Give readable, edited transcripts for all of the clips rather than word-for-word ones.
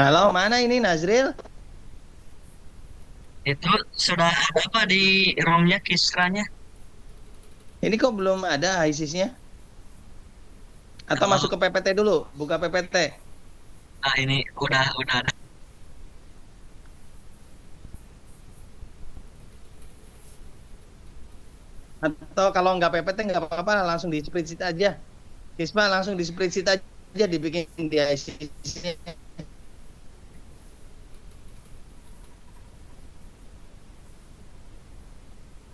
Halo, mana ini Nazril? Itu sudah ada apa di ROM-nya, kisranya? Ini kok belum ada ISIS-nya? Atau Kalau masuk ke PPT dulu? Buka PPT. ini udah ada. Atau kalau nggak PPT nggak apa-apa, langsung di spreadsheet aja. Kisma langsung di spreadsheet aja dibikin di ISIS-nya.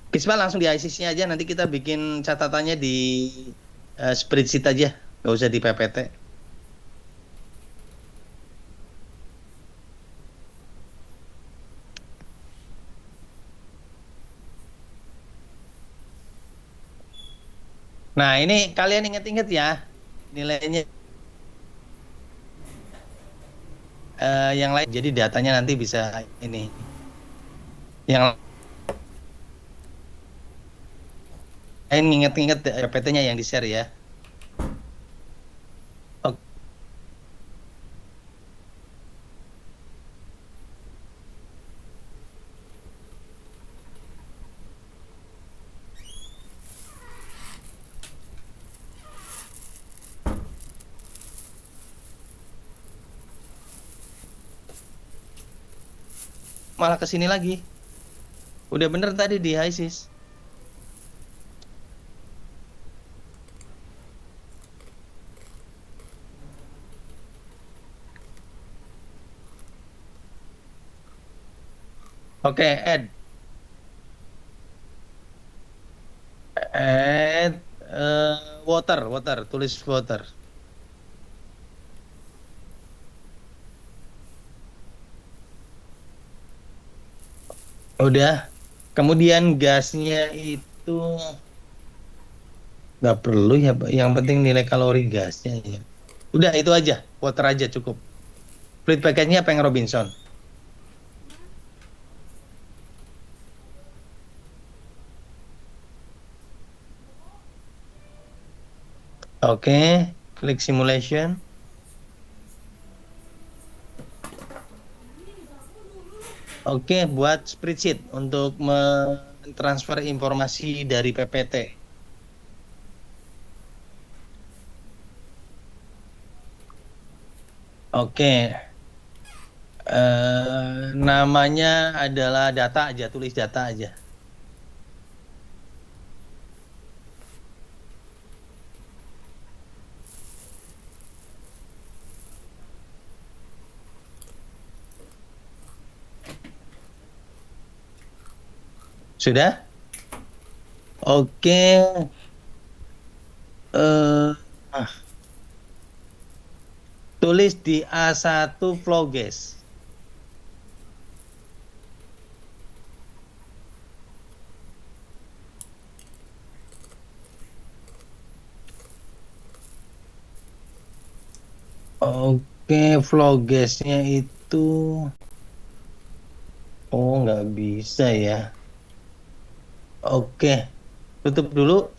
Kisma langsung di ISIS-nya aja, nanti kita bikin catatannya di spreadsheet aja. Nggak usah di PPT. Nah, ini kalian inget-inget ya, nilainya yang lain. Jadi datanya nanti bisa ini. Yang lain inget-inget PPT-nya yang di-share ya. Oke, malah ke sini lagi. Udah bener tadi di ISIS. Oke, add water, tulis water. Udah. Kemudian gasnya itu nggak perlu ya, Pak. Yang penting nilai kalori gasnya ya. Udah itu aja, water aja cukup. Fluid package-nya Peng Robinson. Oke, klik simulation. Oke, buat spreadsheet untuk mentransfer informasi dari PPT. Oke, namanya adalah data aja, tulis data aja. Sudah? Oke, eh, ah, tulis di A1 flow gas. Oke, flow gasnya itu, oh nggak bisa ya. Oke, tutup dulu,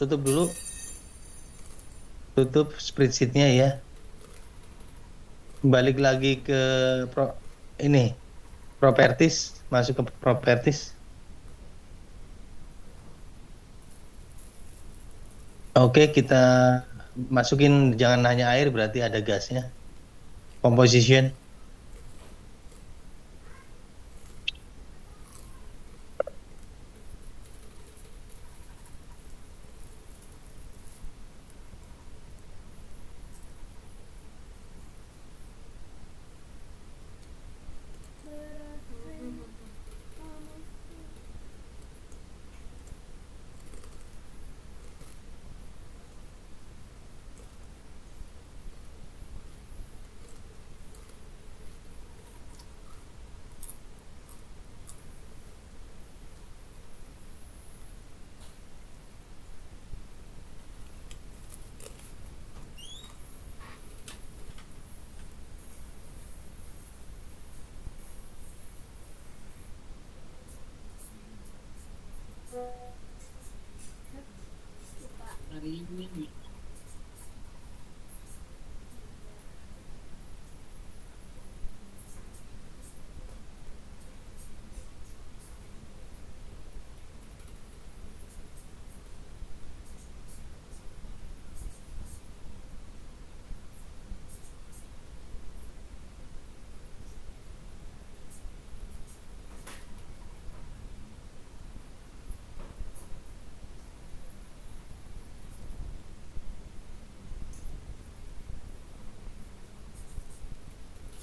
tutup spreadsheetnya ya. Balik lagi ke pro, ini properties, masuk ke properties. Oke, kita masukin jangan hanya air, berarti ada gasnya. Composition.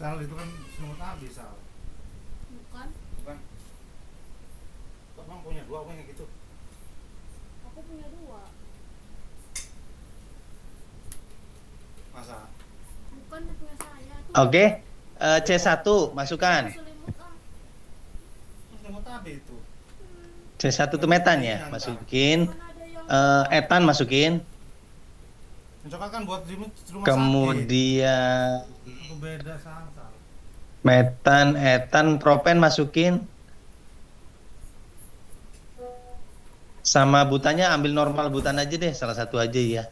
Sal itu kan semut habis Sal. Bukan, Bukan. Abang punya dua apa yang gitu? aku punya dua. Masa? Bukan dia punya saya. Tuh, Oke. C1 masukkan. selimut ah. Semut habis itu. C1 itu metan ya, masukin. Mana ada yang Etan masukin. Misalkan kan buat di rumah sakit. Kemudian Itu beda Sal. metan, etan, propen masukin. Sama butannya ambil normal butan aja deh, salah satu aja ya.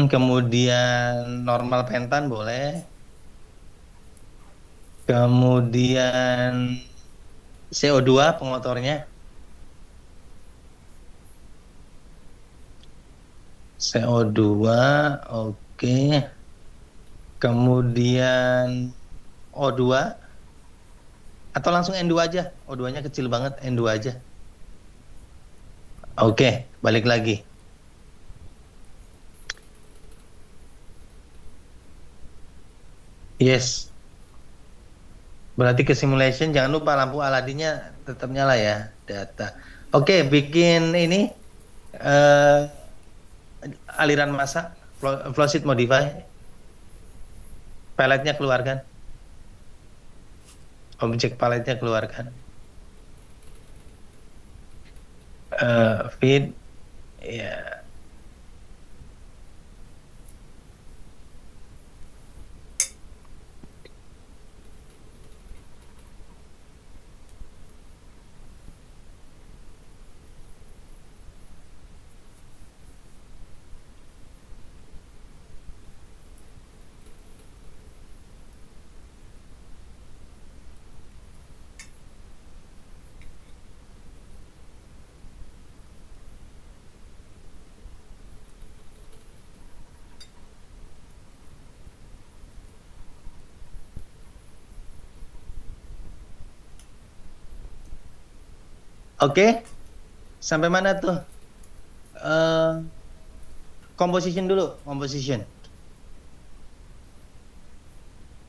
Kemudian normal pentan boleh. Kemudian CO2 pengotornya. CO2, oke. Kemudian O2 atau langsung N2 aja. O2-nya kecil banget, N2 aja. Oke, balik lagi. Yes. Berarti ke simulation jangan lupa lampu Aladinnya tetap nyala ya, data. Oke, bikin ini aliran massa, flow sheet modify. Paletnya keluarkan. Objek paletnya keluarkan. Feed ya. Oke, sampai mana tuh? Composition dulu, composition.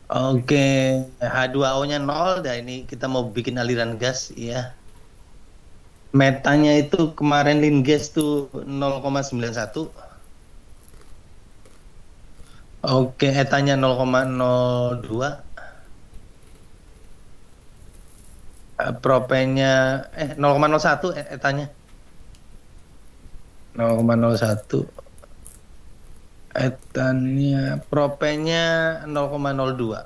Oke, H2O-nya 0, dan ini kita mau bikin aliran gas ya. Metanya itu kemarin lin gas tuh 0,91. Oke, etanya 0,02. Propennya 0,01 etanya. 0,01. Etannya, propennya 0,02.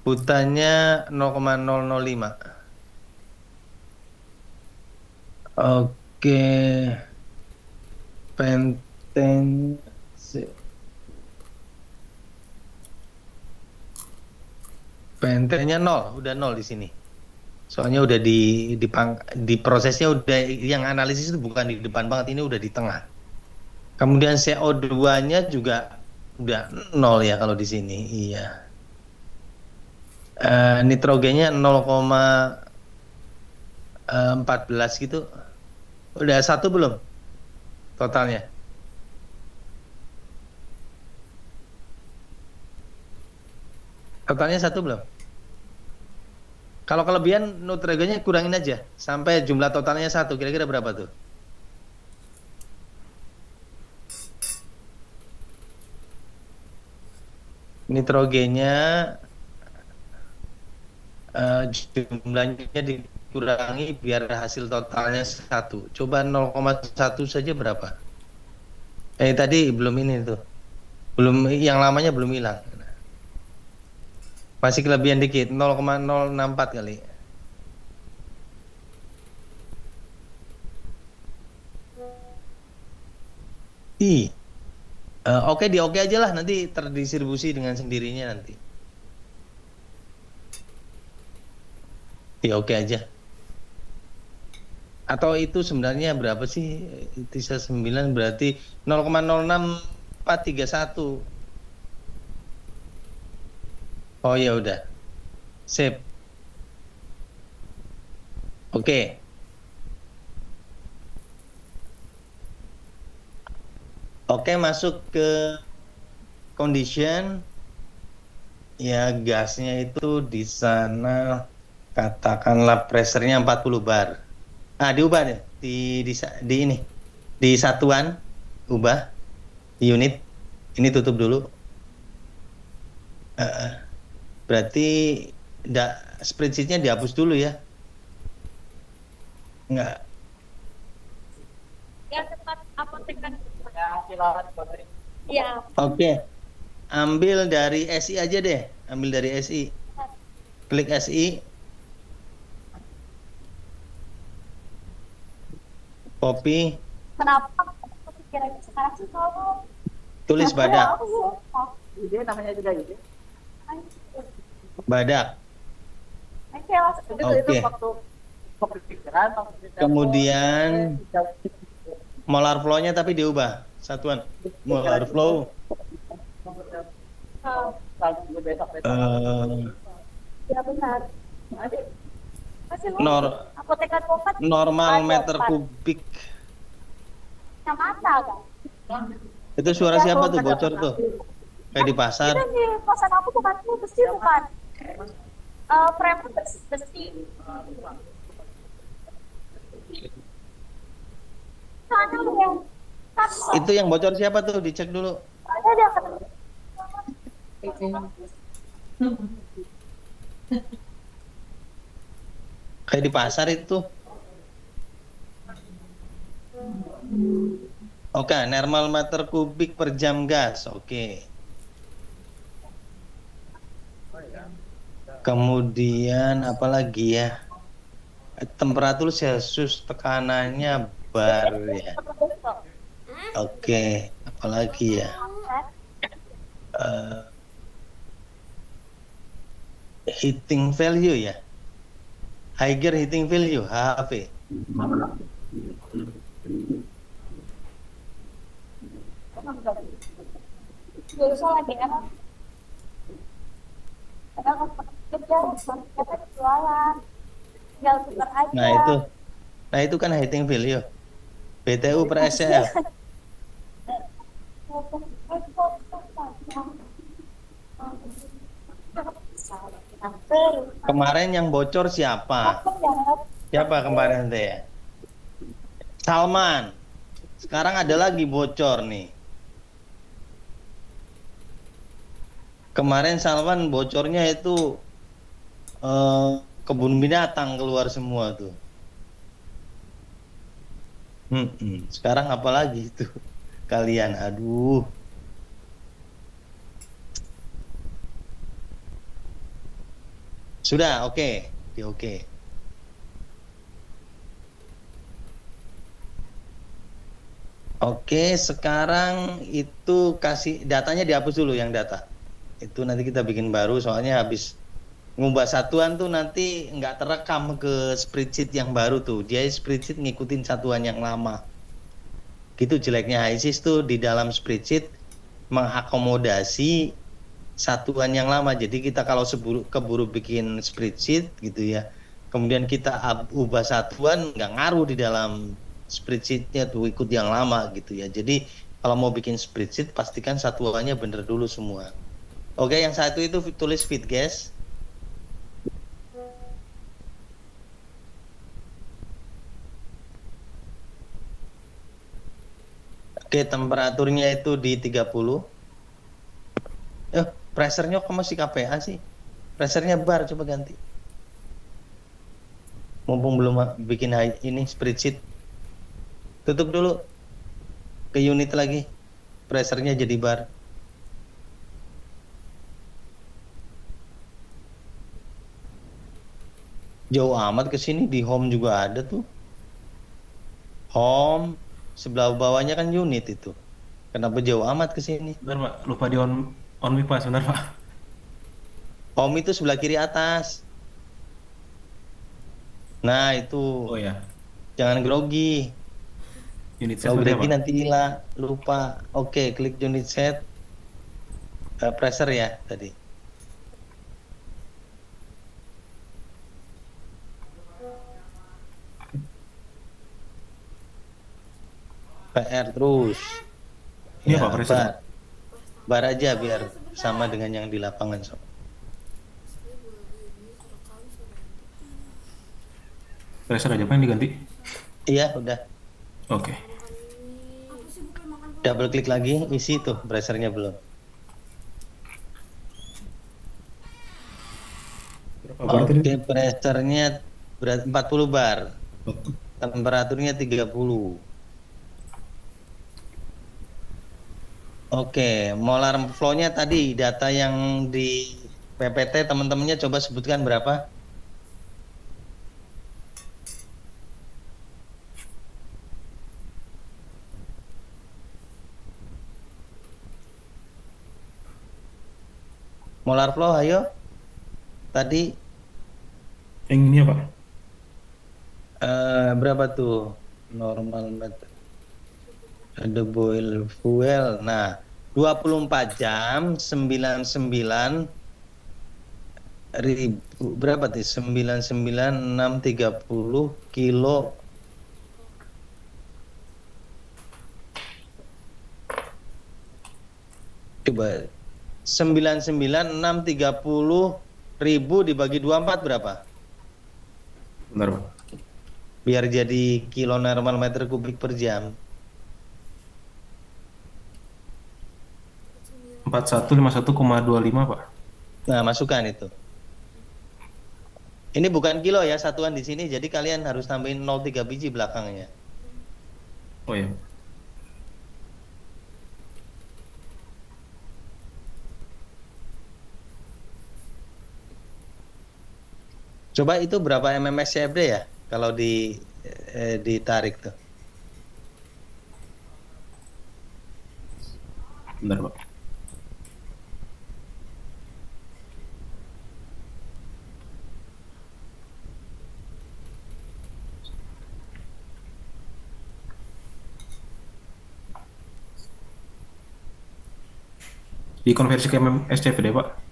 Butannya 0,005. Oke. Penten pentennya 0, udah 0 di sini. Soalnya udah di prosesnya udah, yang analisis itu bukan di depan banget, ini udah di tengah. Kemudian CO2-nya juga udah 0 ya kalau di sini. Iya. Nitrogennya 0,14 gitu. Udah 1 belum totalnya? Totalnya 1 belum? Kalau kelebihan nitrogennya kurangin aja sampai jumlah totalnya 1. Kira-kira berapa tuh? Nitrogennya jumlahnya dikurangi biar hasil totalnya 1. Coba 0,1 saja berapa? Tadi belum ini tuh. Belum, yang lamanya belum hilang. Masih kelebihan dikit, 0,064 kali. Oke, di oke aja lah, nanti terdistribusi dengan sendirinya nanti. Di oke aja. Atau itu sebenarnya berapa sih? Tisa 9 berarti 0,06431. Oh ya udah. Sip. Oke. Oke, masuk ke condition, ya gasnya itu di sana katakanlah pressure-nya 40 bar. Diubah deh di ini. Di satuan ubah di unit. Ini tutup dulu. Berarti spreadsheet-nya dihapus dulu ya. Enggak. Yang tempat apotekan. Iya. Oke. Ambil dari SI aja deh. Ambil dari SI. Klik SI. Copy. Kenapa pikirannya sekarang sih kalau Tulis badak. Ide namanya juga ide. Badak. Itu Oke. waktu kepikiran. Kemudian molar flow-nya tapi diubah. Satuan. Molar flow. ya benar. Masih lu apotekan obat Normal ada, meter Pak. kubik. Kacamata kan? Itu suara siapa tuh bocor tuh? Kayak di pasar. Itu di kosan aku bukan besi bukan. Frame besi. Sana lu yang Itu yang bocor siapa tuh? Dicek dulu. ada dia kan. Kayak di pasar itu. Oke, normal meter kubik per jam gas. Oke. Kemudian apa lagi ya? Temperatur Celcius tekanannya bar ya. Oke, apa lagi ya? Heating value ya. Higher heating value HV. Biasa lagi enak. Ada kerja, kita jualan. Tinggal tukar aja. Nah itu kan heating value. BTU per SCF. Kemarin yang bocor siapa? Siapa kemarin teh ya? Salman. Sekarang ada lagi bocor nih. Kemarin Salman bocornya itu kebun binatang keluar semua tuh. Sekarang apa lagi itu kalian? Aduh. Sudah, oke. Oke. Oke, sekarang itu kasih datanya dihapus dulu yang data. Itu nanti kita bikin baru soalnya habis ngubah satuan tuh nanti nggak terekam ke spreadsheet yang baru tuh. Dia spreadsheet ngikutin satuan yang lama. Gitu jeleknya HISIS tuh di dalam spreadsheet mengakomodasi satuan yang lama. Jadi kita kalau keburu bikin spreadsheet gitu ya, kemudian kita ubah satuan nggak ngaruh di dalam spreadsheetnya tuh ikut yang lama gitu ya. Jadi kalau mau bikin spreadsheet pastikan satuannya bener dulu semua. Oke, yang satu itu tulis feed gas. Oke, temperaturnya itu di 30. Pressure-nya kok masih KPA sih? Pressure-nya bar, coba ganti. Mumpung belum bikin ini spreadsheet. Tutup dulu. Ke unit lagi. Pressure-nya jadi bar. Jauh amat ke sini, di home juga ada tuh. Home, sebelah bawahnya kan unit itu. Kenapa jauh amat ke sini? Benar Pak, lupa di on mic Pak, sebentar Pak. Home itu sebelah kiri atas. Nah, itu. Oh ya, Jangan grogi. unit set Kalau sebentar grogi Pak. nanti hilang, lupa. Oke, klik unit set. Pressure ya tadi. PR terus. Iya, Ya, Pak, pressure. bar. bar aja biar sama dengan yang di lapangan sob. Pressure aja, apa yang diganti? Iya udah, Oke. Apa sih bukan makan double klik lagi, isi tuh pressernya belum. Berapa bar tadi? Oke, pressernya 40 bar, temperaturnya 30. Oke, molar flow-nya tadi data yang di PPT teman-temannya coba sebutkan berapa? Molar flow, ayo. Tadi Yang ini apa? berapa tuh? Normal meter. Ada boil fuel. Nah, 24 jam 99 ribu berapa tuh? 99630 kilo. Coba 99630 ribu dibagi 24 berapa? Bentar, Pak. Biar jadi kilo normal meter kubik per jam. 4151,25, Pak. Nah, masukkan itu. Ini bukan kilo ya, satuan di sini. Jadi kalian harus tambahin 0,3 biji belakangnya. Oh ya. Coba itu berapa MMS CFD ya? Kalau ditarik tuh. Bentar, Pak. Dikonversi ke SCFD, Pak.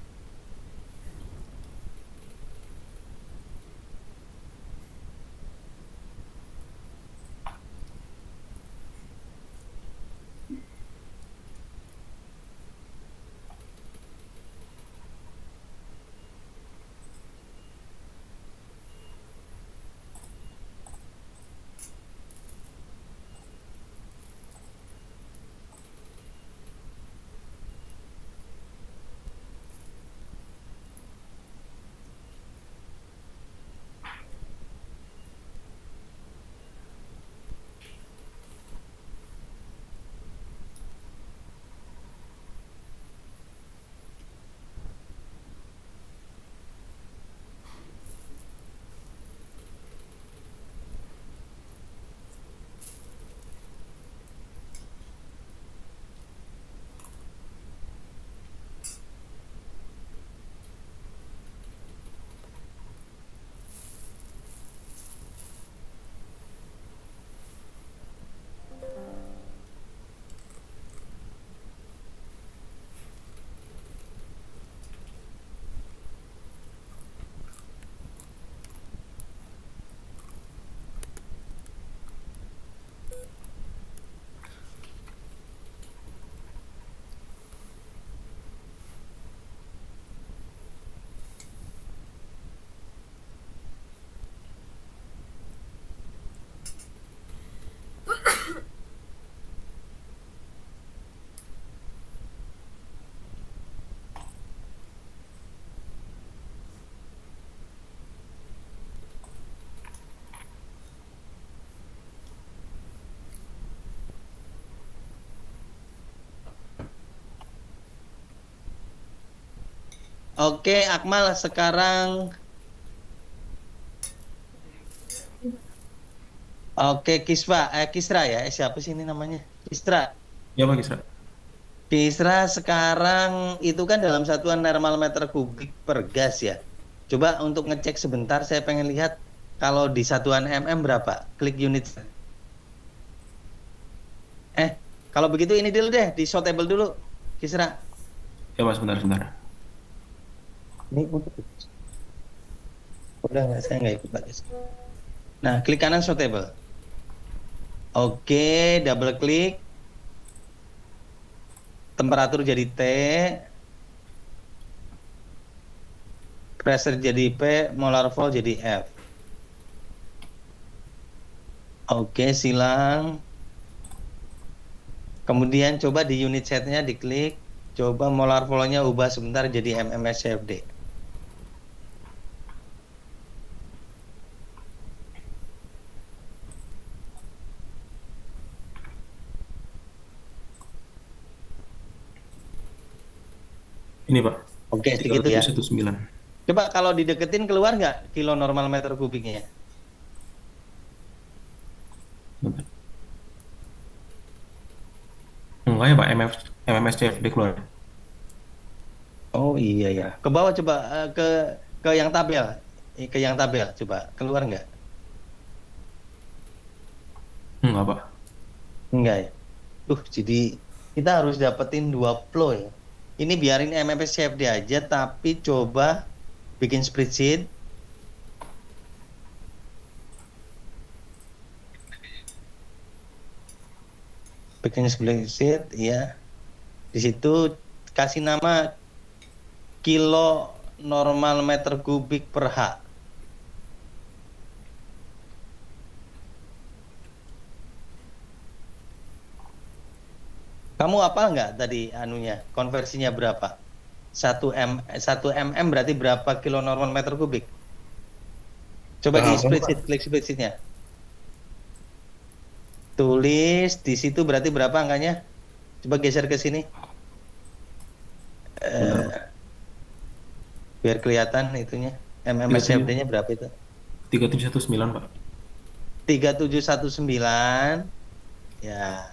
Oke, Akmal sekarang. Oke, Kisra ya. Siapa sih ini namanya? Kisra. Ya, Pak Kisra. Kisra sekarang itu kan dalam satuan normal meter kubik per gas ya. Coba untuk ngecek sebentar, saya pengen lihat kalau di satuan mm berapa? Klik unit. Kalau begitu ini dulu deh, di show table dulu, Kisra. Ya, Pak, sebentar. Ini udah nggak, saya nggak ikut lagi. Nah, klik kanan show table. Oke, double klik. temperatur jadi T, pressure jadi P, molar flow jadi F. Oke, silang. Kemudian coba di unit setnya diklik, coba molar flow-nya ubah sebentar jadi mmSCFD. Ini Pak, Oke, segitu ya. 319. Coba kalau dideketin keluar nggak kilo normal meter kubiknya? Bentar. Enggak ya Pak, MMSCFD keluar. Oh iya ya. Ke bawah coba ke yang tabel. Ke yang tabel coba keluar nggak? Enggak Pak. Enggak ya. Jadi kita harus dapetin 2 flow ya. Ini biarin MMSCFD aja, tapi coba bikin spreadsheet. Bikin spreadsheet ya. Di situ kasih nama kilo normal meter kubik per H. Kamu apal nggak tadi anunya, konversinya berapa? 1 mm berarti berapa kilo normal meter kubik? Coba di spreadsheet, klik spreadsheetnya. Tulis di situ berarti berapa angkanya? Coba geser ke sini. Biar kelihatan itunya. MMSCFD-nya berapa itu? 3719 Pak. 3719. Ya.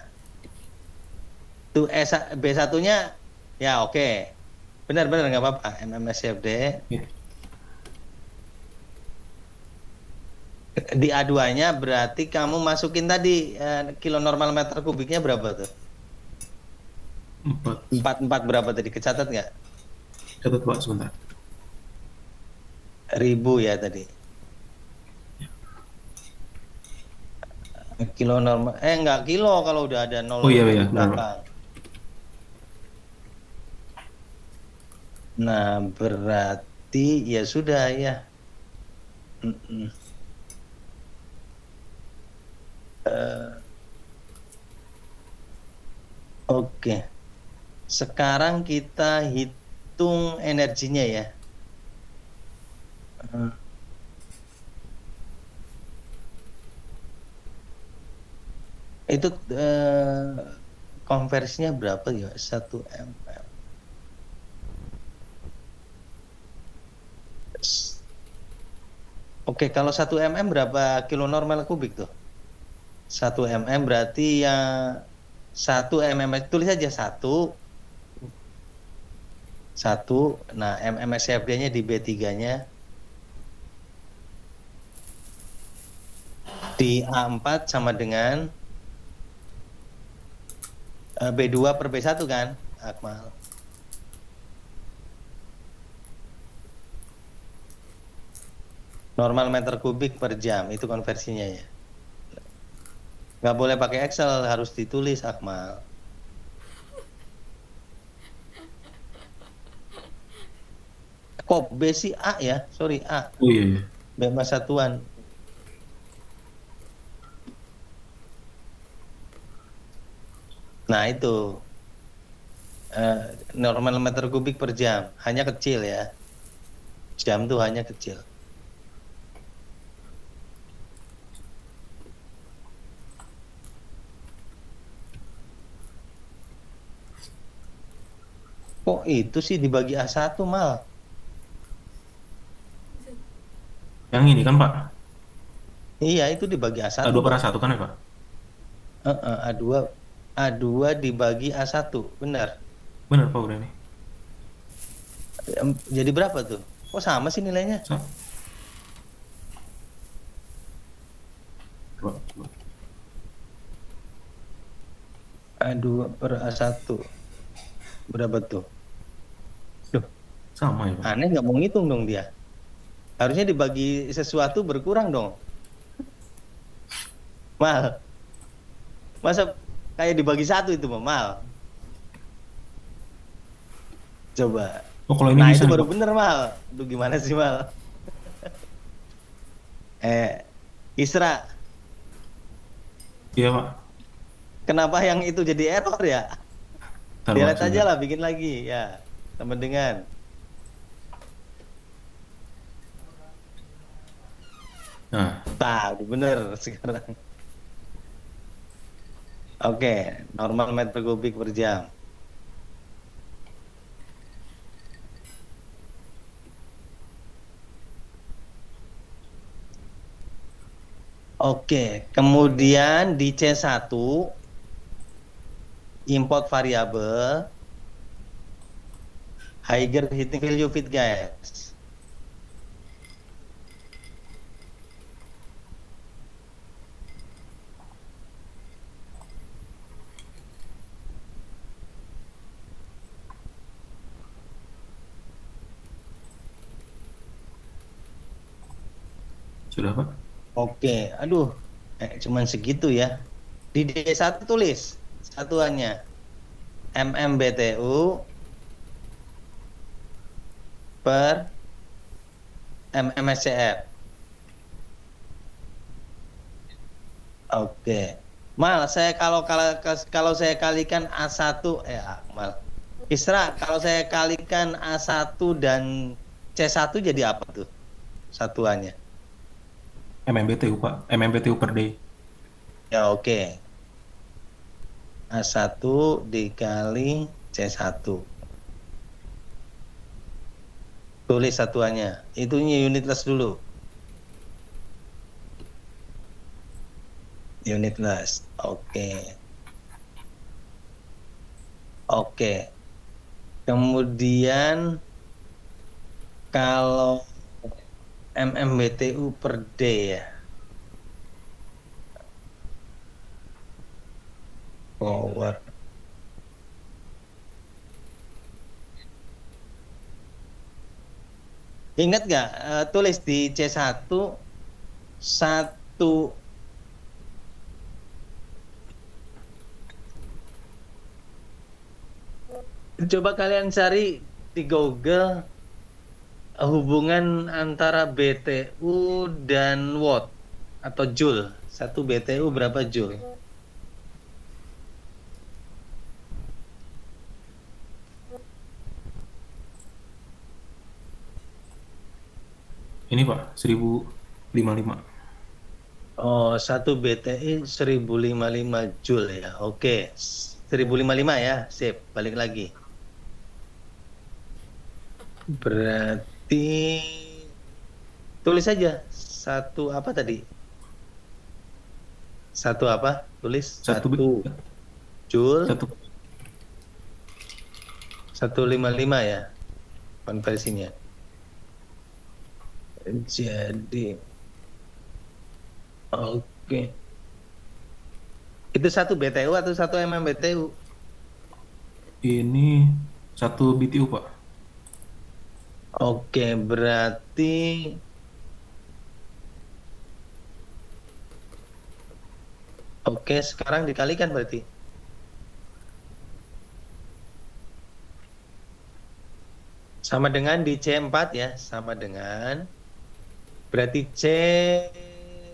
Tuh B1-nya ya oke. Benar-benar nggak apa-apa. MMSCFD. Ya. Di A2-nya berarti kamu masukin tadi kilo normal meter kubiknya berapa tuh? 4. 44 berapa tadi? Kecatat nggak? Catat Pak sebentar. 1000 ya tadi. Kilo normal. Nggak kilo kalau udah ada 0 Oh iya di benar. belakang. Nah, berarti ya sudah ya. Oke. Sekarang kita hitung energinya ya. Itu konversinya berapa ya? 1 mm. Oke, kalau 1 mm berapa kilo normal kubik tuh? 1 mm berarti yang 1 mm tulis aja 1. Nah MMSCFD-nya di B3-nya di A4 sama dengan B2 per B1 kan, Akmal? Normal meter kubik per jam, itu konversinya ya. Nggak boleh pakai Excel, harus ditulis, Akmal. Kok B sih A ya? Sorry, A. Oh iya. B mas satuan. Nah itu normal meter kubik per jam, hanya kecil ya. Jam tuh hanya kecil. Kok itu sih dibagi A1 mal? Yang ini kan Pak. Iya itu dibagi A1. A2 per A1 kan ya Pak? A2 dibagi A1, benar. Benar Pak udah nih. Jadi berapa tuh? Kok sama sih nilainya? Coba. A2 per A1 berapa tuh? Duh, Sama ya Pak. aneh nggak mau ngitung dong dia. Harusnya dibagi sesuatu berkurang dong. Mal. Masa kayak dibagi 1 itu mal. Coba. Oh, kalau ini Nah, bisa itu nih, baru Pak. bener, Mal. Lu gimana sih, Mal? Isra, Iya, Pak. kenapa yang itu jadi error ya? Ntar, Pak, Delete aja sebentar. lah, bikin lagi. Ya, sama dengan. Nah, Udah bener sekarang. Oke, normal meter kubik per jam. Oke, kemudian di C1 import variabel higher heating value feed gas. sudah, Pak. Oke, aduh, cuman segitu ya. Di D1 tulis satuannya MMBTU per MMSCF. Oke. Mal, saya kalau saya kalikan A1 Mal. Isra, kalau saya kalikan A1 dan C1 jadi apa tuh satuannya? MMBTU, Pak. MMBTU per day. Ya oke. A1 dikali C1. Tulis satuannya. Itunya unitless dulu. Unitless. Oke. Oke. Kemudian kalau MMBTU per day ya. Power. Ingat nggak tulis di C1 satu. Coba kalian cari di Google hubungan antara BTU dan watt atau joule. Satu BTU berapa joule? Ini, Pak, 1055. Oh, satu BTI 1055 joule ya. Oke, 1055 ya. Sip, balik lagi. Berarti tulis aja satu apa tadi? Satu apa? Tulis Satu, satu joule satu. 155 ya konversinya. Jadi oke. Itu satu BTU atau satu MMBTU? Ini 1 BTU, Pak. Oke, berarti oke, sekarang dikalikan berarti. Sama dengan di C4 ya, sama dengan berarti C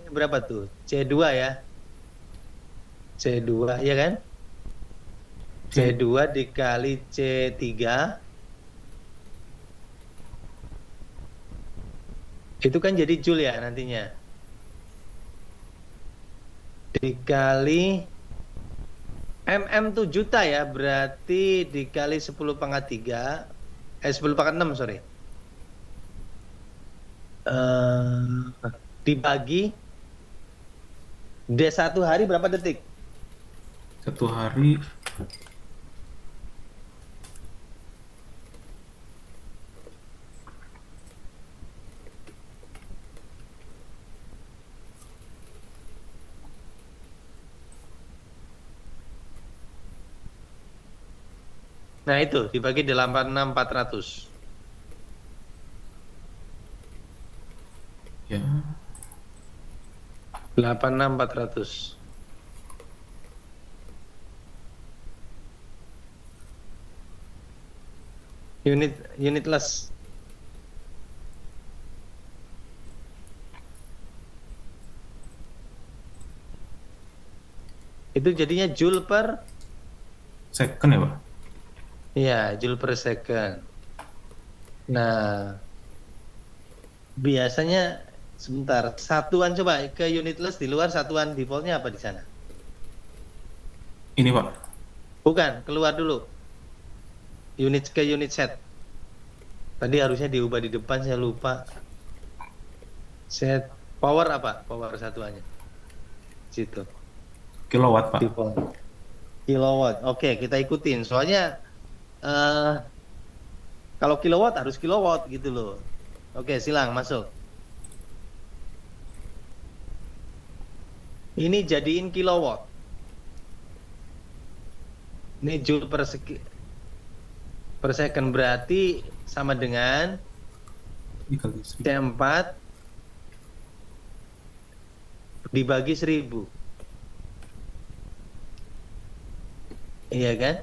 berapa tuh? C2 ya. C2 ya kan? C2 dikali C3 itu kan jadi joule ya nantinya. Dikali MM tuh juta ya, berarti dikali 10 pangkat 3 10 pangkat 6 sorry. Dibagi D1 hari berapa detik? 1 hari Nah itu dibagi 86.400. ya. 86.400. unitless. Itu jadinya joule per, Second ya, Pak? ya, joule per second. Nah, biasanya sebentar, satuan coba ke unitless di luar, satuan defaultnya apa di sana? Ini, Pak. Bukan, keluar dulu. Ke unit set. Tadi harusnya diubah di depan, saya lupa. Set power apa? Power satuannya. Situ. Kilowatt, Pak. Default. Kilowatt. Oke, kita ikutin. Soalnya kalau kilowatt harus kilowatt gitu loh. Oke, silang masuk. Ini jadiin kilowatt. Ini joule per second berarti sama dengan Dikali 1000. C4 dibagi 1000. Iya kan?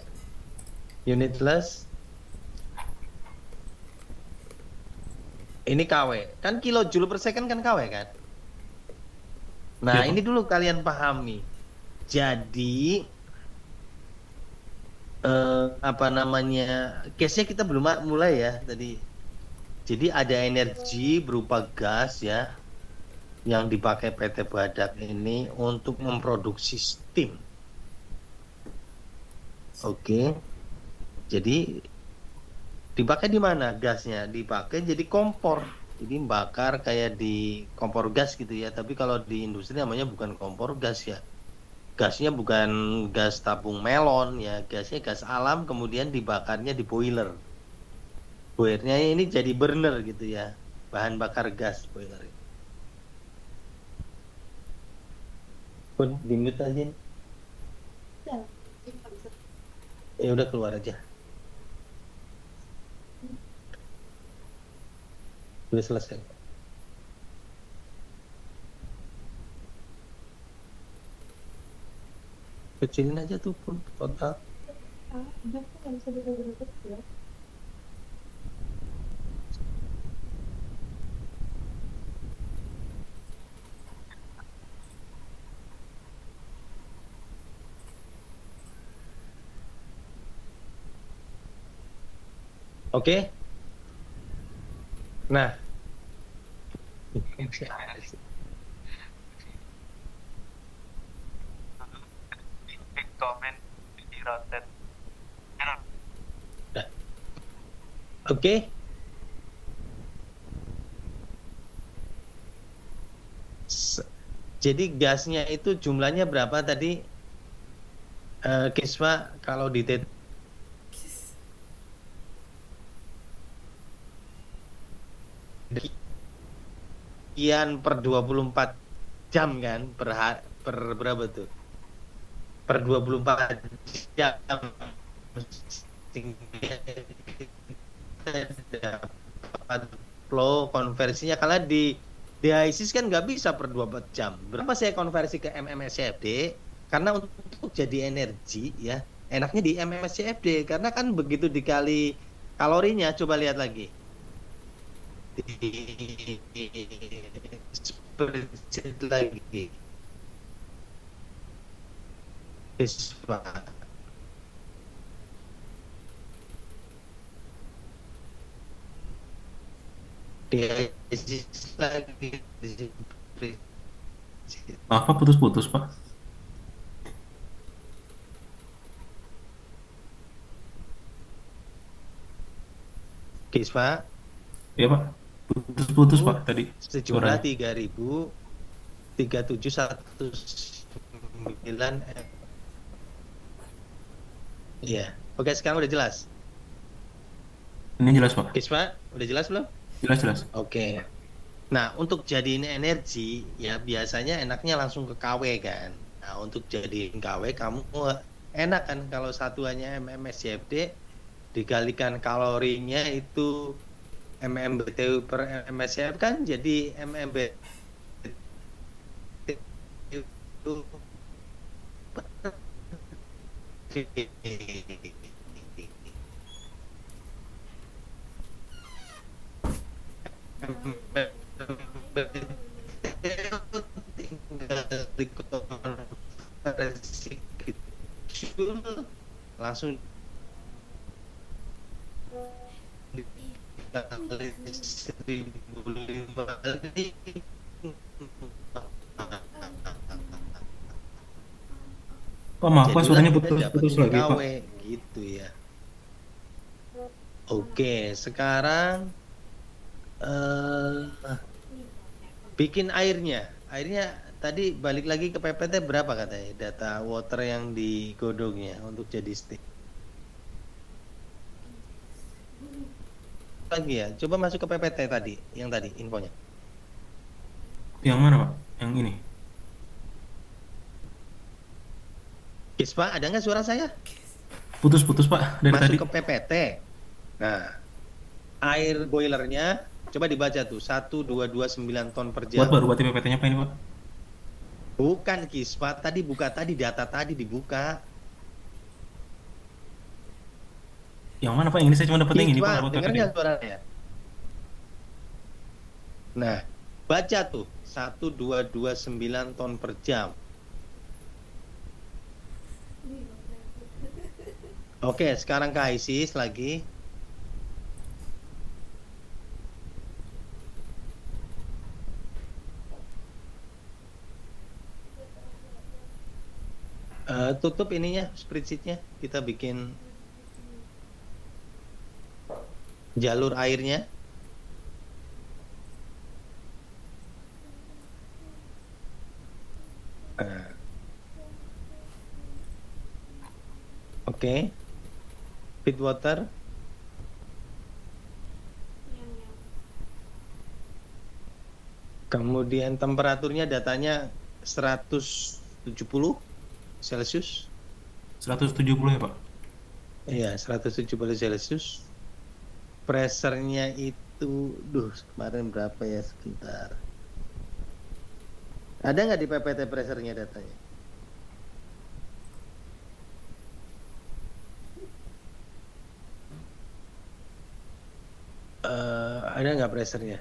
Unitless. Ini KW. Kan kilojoule per second kan KW kan? Nah, Iya, Pak. ini dulu kalian pahami. Jadi apa namanya? Case-nya kita belum mulai ya tadi. Jadi ada energi berupa gas ya yang dipakai PT Badak ini untuk memproduksi steam. Oke. Jadi dipakai di mana gasnya? Dipakai jadi kompor. Jadi bakar kayak di kompor gas gitu ya. Tapi kalau di industri namanya bukan kompor gas ya. Gasnya bukan gas tabung melon ya. Gasnya gas alam kemudian dibakarnya di boiler. Boilernya ini jadi burner gitu ya. Bahan bakar gas boiler. Pun di mute aja. Ya udah keluar aja. Udah selesai. Kecilin aja tuh pun total. Oke. Nah. Komen di rotate. Oke. Jadi gasnya itu jumlahnya berapa tadi? Kisma kalau di sekian per 24 jam kan per berapa tuh? Per 24 jam dapat flow konversinya karena di ISIS kan nggak bisa per 24 jam. Berapa saya konversi ke MMSCFD? Karena untuk jadi energi ya enaknya di MMSCFD karena kan begitu dikali kalorinya, coba lihat lagi. Spreadsheet lagi. Isfa. Dia lagi di spreadsheet. Maaf, Pak, putus-putus, Pak. Kispa Iya, Pak. Putus-putus, Pak, tadi. sejumlah Suaranya. 3.3719. Iya. Oke, sekarang udah jelas. Ini jelas, Pak. Kispa, udah jelas belum? Jelas-jelas. Oke. Nah, untuk jadiin energi ya biasanya enaknya langsung ke KW kan. Nah, untuk jadiin KW kamu enak kan kalau satuannya MMSCFD dikalikan kalorinya itu MMBTU per MSCF kan jadi MMBTU tinggal dikonversi ke joule, langsung dikali 1005 kali. Pak, maaf Pak, Jadilah suaranya kita putus-putus dapetin lagi Pak. KW gitu ya. Oke, sekarang bikin airnya. Airnya tadi balik lagi ke PPT berapa katanya data water yang digodongnya untuk jadi stick. Lagi ya, coba masuk ke PPT tadi, yang tadi infonya. Yang mana Pak? Yang ini. Kispa, ada nggak suara saya? Putus-putus Pak dari tadi. Masuk ke PPT. Nah, air boilernya coba dibaca tuh 1229 ton per Buat jam. baru berarti PPT-nya apa ini Pak? Bukan Kispa, tadi buka tadi data tadi dibuka. Yang mana Pak? Yang ini saya cuma dapat yang ini Pak, Kispa, dapat dengar PPT. nggak suaranya? Nah, baca tuh 1229 ton per jam. Oke, sekarang ke ISIS lagi. Tutup ininya, spreadsheetnya. Kita bikin jalur airnya. Oke. Feed water. Kemudian temperaturnya datanya 170 Celcius. 170 ya Pak? Iya, 170 Celcius. Pressure-nya itu, kemarin berapa ya sekitar. Ada nggak di PPT pressure-nya datanya? Ada nggak pressure-nya?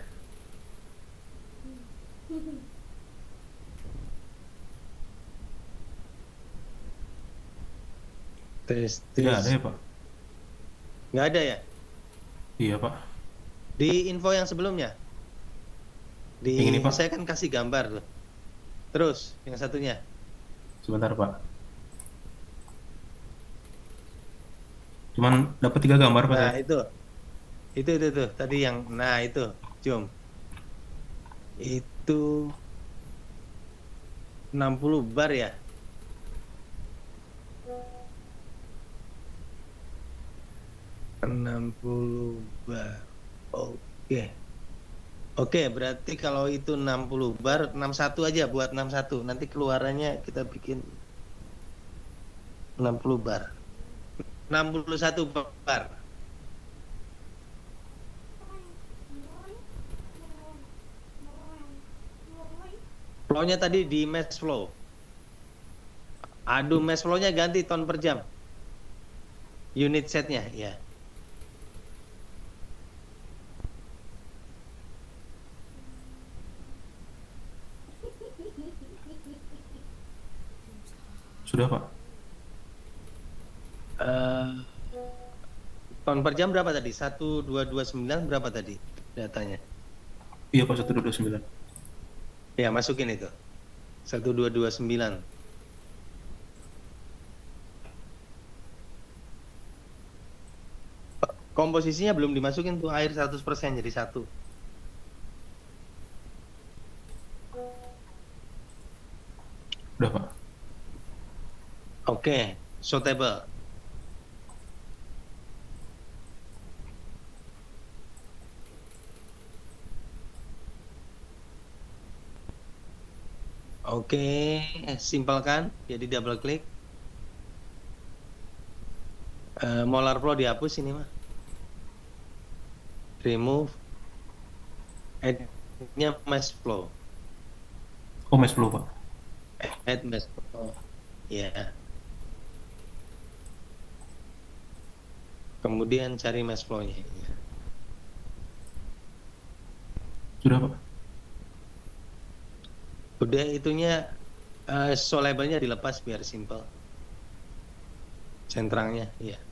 Tes. Tidak ada ya Pak? Nggak ada ya? Iya Pak. Di info yang sebelumnya? Yang ini, Pak. Saya kan kasih gambar loh. Terus, yang satunya? Sebentar Pak. Cuman dapat 3 gambar Pak. Nah, saya. itu tuh. Tadi yang, nah itu, Jom. Itu 60 bar ya? ...60 bar. Oke. Oke, berarti kalau itu 60 bar, 61 aja buat 61. Nanti keluarannya kita bikin 60 bar. 61 bar. Flow-nya tadi di mass flow. Aduh, mass flow-nya ganti ton per jam. Unit setnya, ya. Sudah Pak. Ton per jam berapa tadi? 1229 berapa tadi datanya? Iya Pak, 129. Ya, masukin itu. 1229. Komposisinya belum dimasukin tuh air 100% jadi satu. Udah Pak. Oke, suitable. Oke, simpelkan, jadi double klik. Molar flow dihapus ini mah. Remove. Add-nya mass flow. Oh, mass flow Pak. Add mass flow. Ya. Kemudian cari mass flow-nya. Sudah, Pak. Udah itunya solable-nya dilepas biar simple. Centrangnya, iya.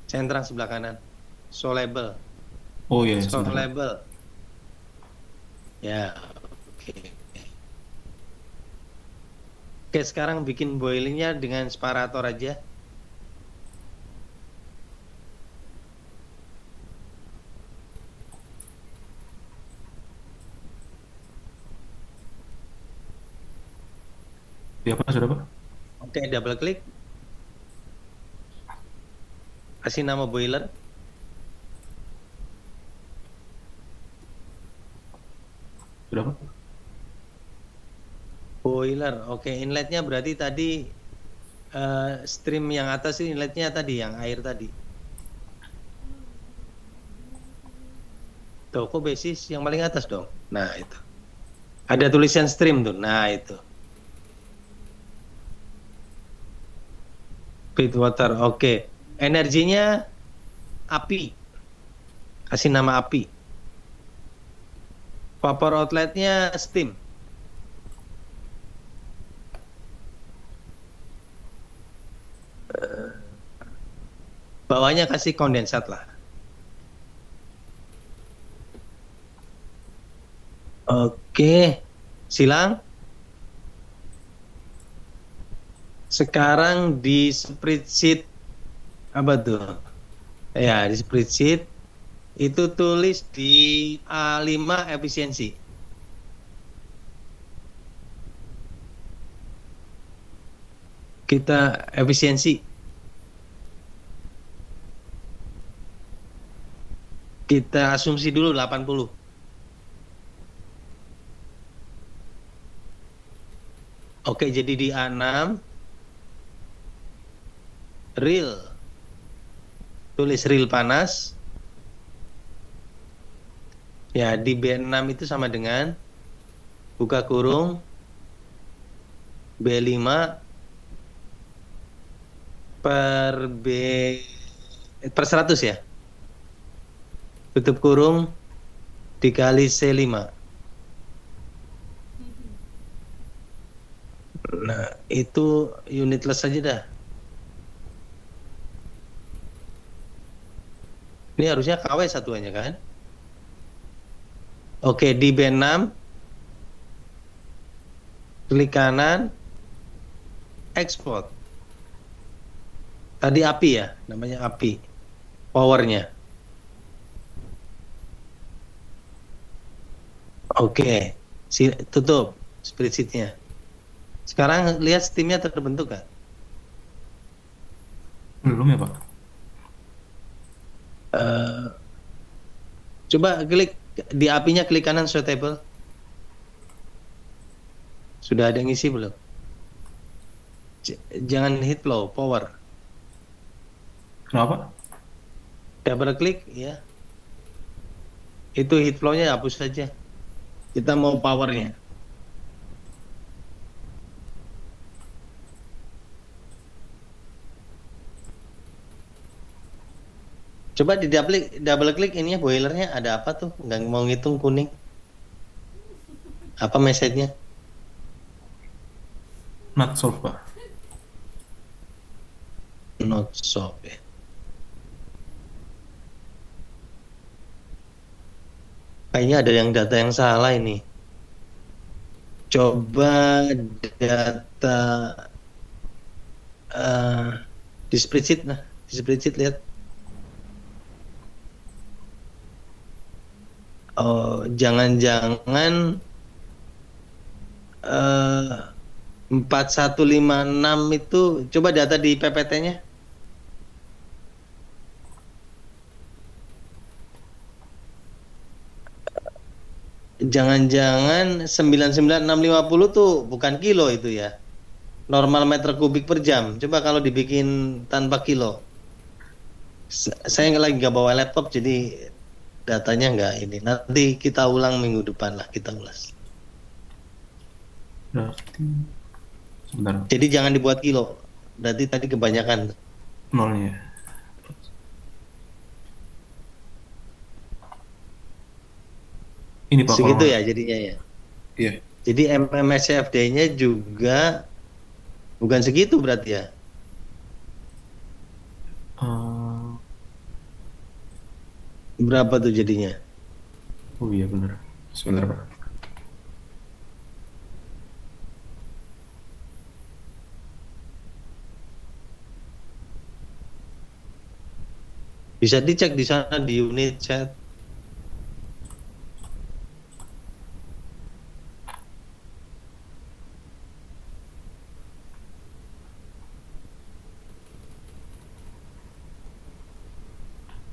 Centrang sebelah kanan. Solable. Oh iya, sebentar. Solable. Ya, oke. Oke, sekarang bikin boilingnya dengan separator aja. Iya, Pak, sudah, Pak. Oke, double klik. Kasih nama boiler. Sudah, Pak. Boiler. Oke, inletnya berarti tadi stream yang atas ini inletnya tadi yang air tadi. Tuh, kok basis yang paling atas dong. Nah, itu. Ada tulisan stream tuh. Nah, itu. Feed water. Oke. Energinya api. Kasih nama api. Vapor outletnya steam. Bawahnya kasih kondensat lah. Oke, silang. Sekarang di spreadsheet apa tuh? Ya, di spreadsheet itu tulis di A5 efisiensi. Kita efisiensi. Kita asumsi dulu 80. Oke, jadi di A6 real. Tulis real panas. Ya, di B6 itu sama dengan buka kurung B5 per B per 100 ya. Tutup kurung dikali C5. Nah, itu unitless saja dah. Ini harusnya KW satuannya kan? Oke, di B6 klik kanan export. Tadi api ya, namanya api. Powernya. Oke, tutup spreadsheet-nya. Sekarang lihat steam-nya terbentuk kan? Belum ya, Pak? Coba klik di apinya, klik kanan suitable. Sudah ada yang ngisi belum? Jangan hit flow, power. Kenapa? Double klik ya. Itu hit flow-nya hapus saja. Kita mau powernya. Coba di double klik ininya boilernya ada apa tuh? Nggak mau ngitung kuning. Apa message-nya? Not solved, Pak. Not solved ya. Kayaknya ada yang data yang salah ini. Coba data di spreadsheet, nah di spreadsheet lihat. Oh, jangan-jangan 4156 itu coba data di PPT-nya. Jangan-jangan 99650 tuh bukan kilo itu ya. Normal meter kubik per jam. Coba kalau dibikin tanpa kilo. Saya lagi nggak bawa laptop jadi datanya nggak ini. Nanti kita ulang minggu depan lah, kita ulas. Berarti sebentar, Jadi jangan dibuat kilo. Berarti tadi kebanyakan. nolnya. Ini Pak, kalau Segitu nggak- ya jadinya ya. Iya. Jadi MMSCFD-nya juga bukan segitu berarti ya. Eh, Berapa tuh jadinya? oh iya benar. Sebentar Pak. Bisa dicek di sana di unit chat.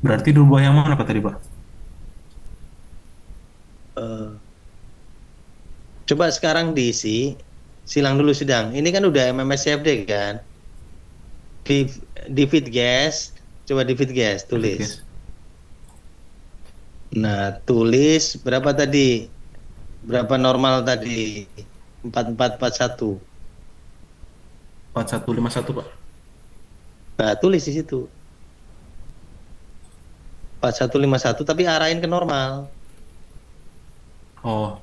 Berarti rubah yang mana Pak tadi Pak? Eh, Coba sekarang diisi, silang dulu sedang. Ini kan udah MMSCFD kan? Di di feed gas, coba di feed gas, tulis. Guys. Nah, tulis berapa tadi? Berapa normal tadi? 4441. 4151 Pak. Nah, tulis di situ. 4151 tapi arahin ke normal. Oh,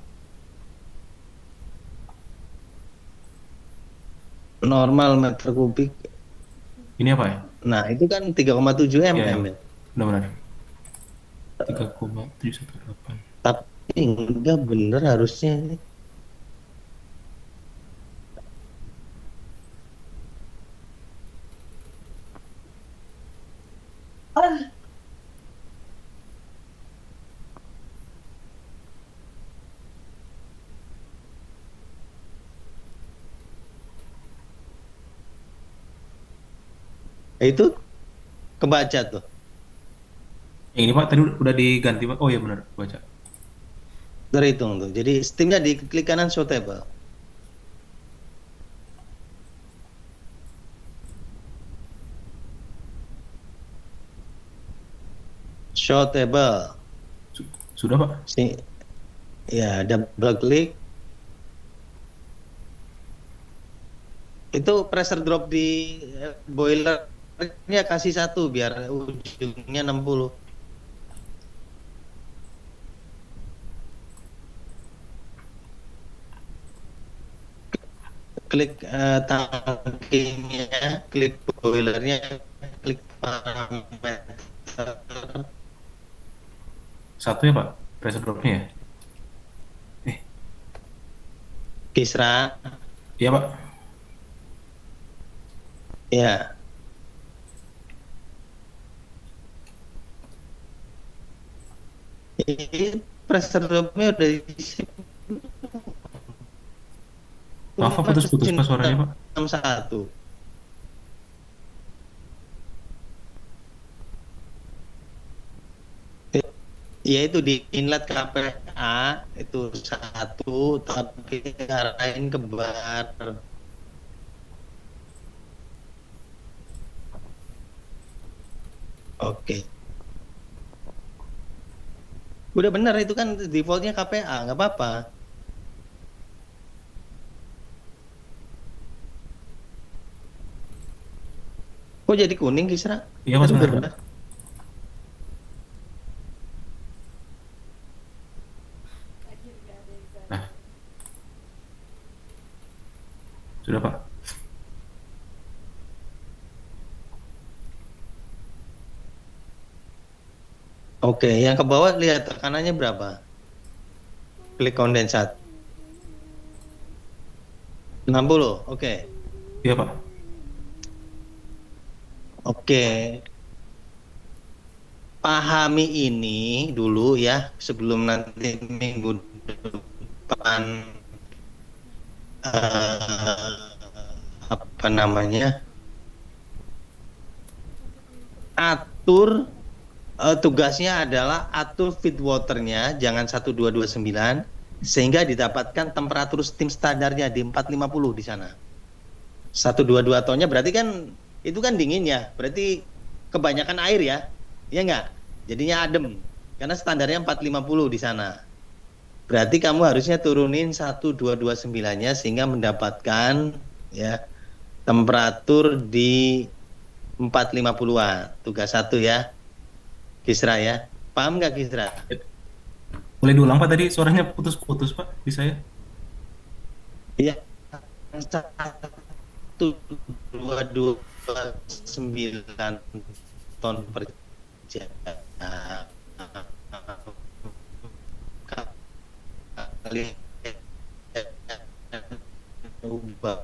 Normal meter kubik. ini apa ya? Nah, itu kan 3,7 Iya, mm. iya. Benar-benar. 3,718. Tapi enggak bener harusnya ini. Itu kebaca tuh. Yang ini Pak tadi udah diganti Pak. Oh iya benar, baca. Terhitung tuh. Jadi steamnya di klik kanan show table. Show table. Sudah Pak? Ya, double klik. Itu pressure drop di boilernya kasih 1 biar ujungnya 60. Klik tangkinya, klik boilernya, klik parameter. Satu ya Pak, pressure dropnya ya? Kisra, Iya Pak. ya. Ini pressure dropnya udah diisi. Maaf Pak, putus-putus Pak suaranya Pak. 61. Ya itu di inlet KPA itu 1 tapi arahin ke bar. Oke. Udah benar itu kan defaultnya KPA, nggak apa-apa. Kok jadi kuning Kisra? Iya Mas, Tadi udah benar. benar. Nah, sudah Pak. Oke, yang ke bawah lihat tekanannya berapa? Klik kondensat. 60, oke. Iya Pak. Oke. Pahami ini dulu ya sebelum nanti minggu depan apa namanya? Atur tugasnya adalah atur feed waternya jangan 1229 sehingga didapatkan temperatur steam standarnya di 450 di sana. 122 tonnya berarti kan itu kan dingin ya, berarti kebanyakan air ya, ya enggak? Jadinya adem, karena standarnya 450 di sana. Berarti kamu harusnya turunin 1229-nya sehingga mendapatkan ya temperatur di 450-an. Tugas 1 ya, Kisra ya. Paham nggak Kisra? Boleh diulang Pak tadi suaranya putus-putus Pak di saya. Iya, 1,229 ton per jam. Kali ubah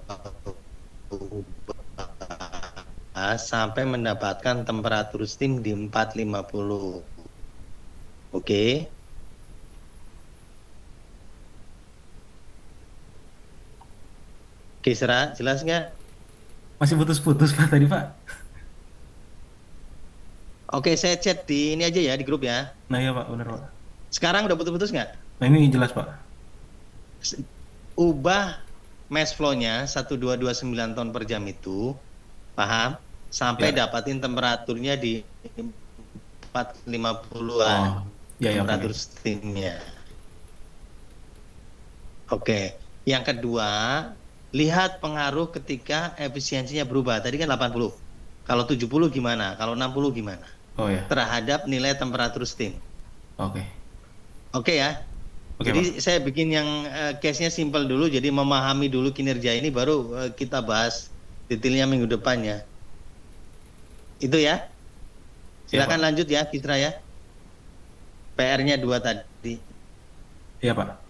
sampai mendapatkan temperatur steam di 450. Oke. Oke, Sera, jelas nggak? Masih putus-putus Pak tadi Pak. Oke, saya chat di ini aja ya, di grup ya. Nah iya Pak, benar Pak. Sekarang udah putus-putus nggak? Nah ini jelas Pak. Ubah mass flow-nya 1,229 ton per jam itu, paham? Sampai Ya. dapatin temperaturnya di 450-an. Oh, ya ya Temperatur oke. steamnya. Oke. Yang kedua, lihat pengaruh ketika efisiensinya berubah. Tadi kan 80. Kalau 70 gimana? Kalau 60 gimana? Oh ya, Terhadap nilai temperatur steam. oke. Oke ya. Oke Jadi Pak. saya bikin yang case-nya simple dulu, jadi memahami dulu kinerja ini, baru kita bahas detailnya minggu depannya. Itu ya. Siap, Silakan Pak. lanjut ya, Kisra ya. PR-nya 2 tadi. Iya Pak.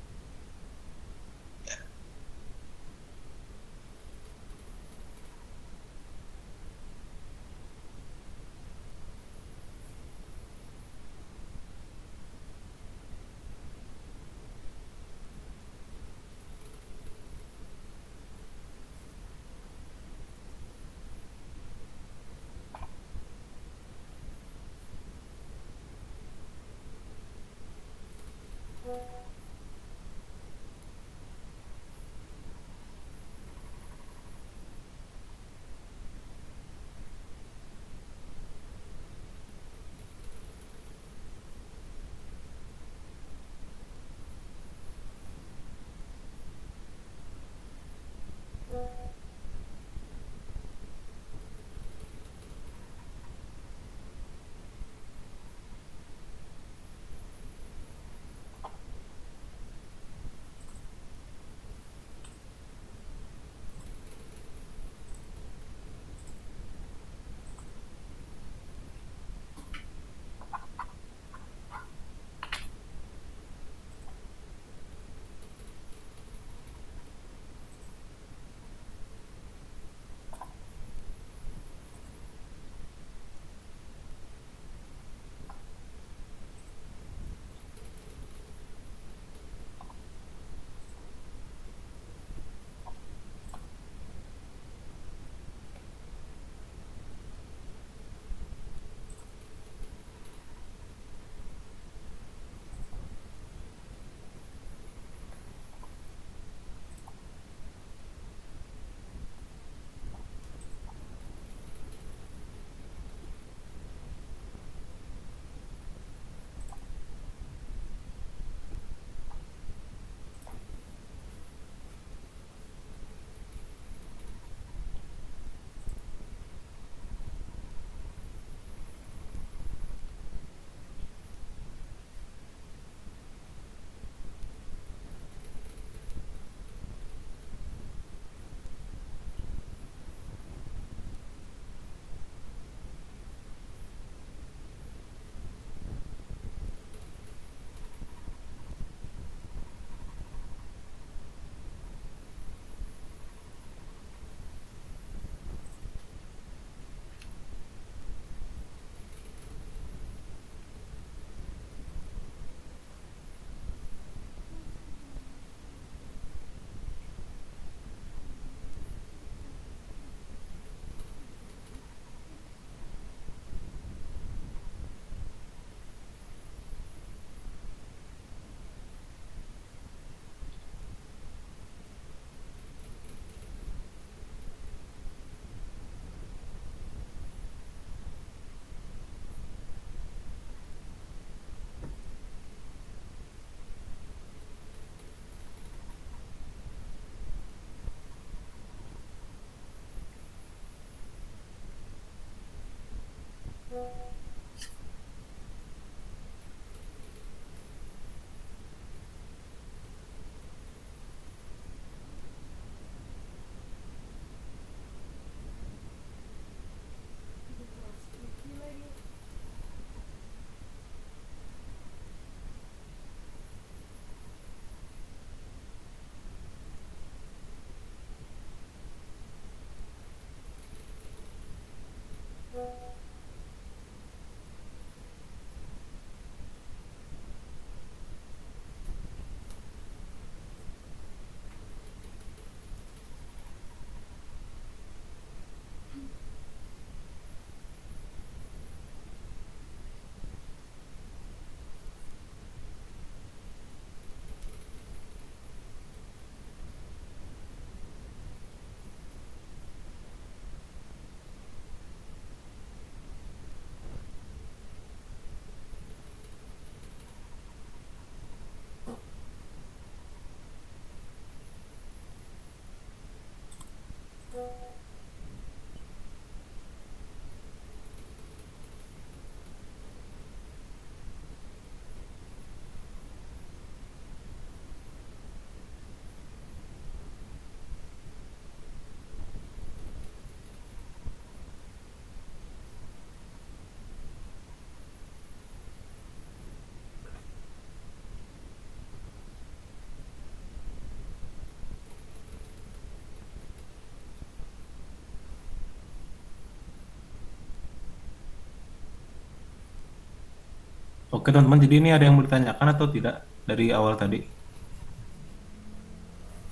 Oke teman-teman, jadi ini ada yang mau ditanyakan atau tidak dari awal tadi?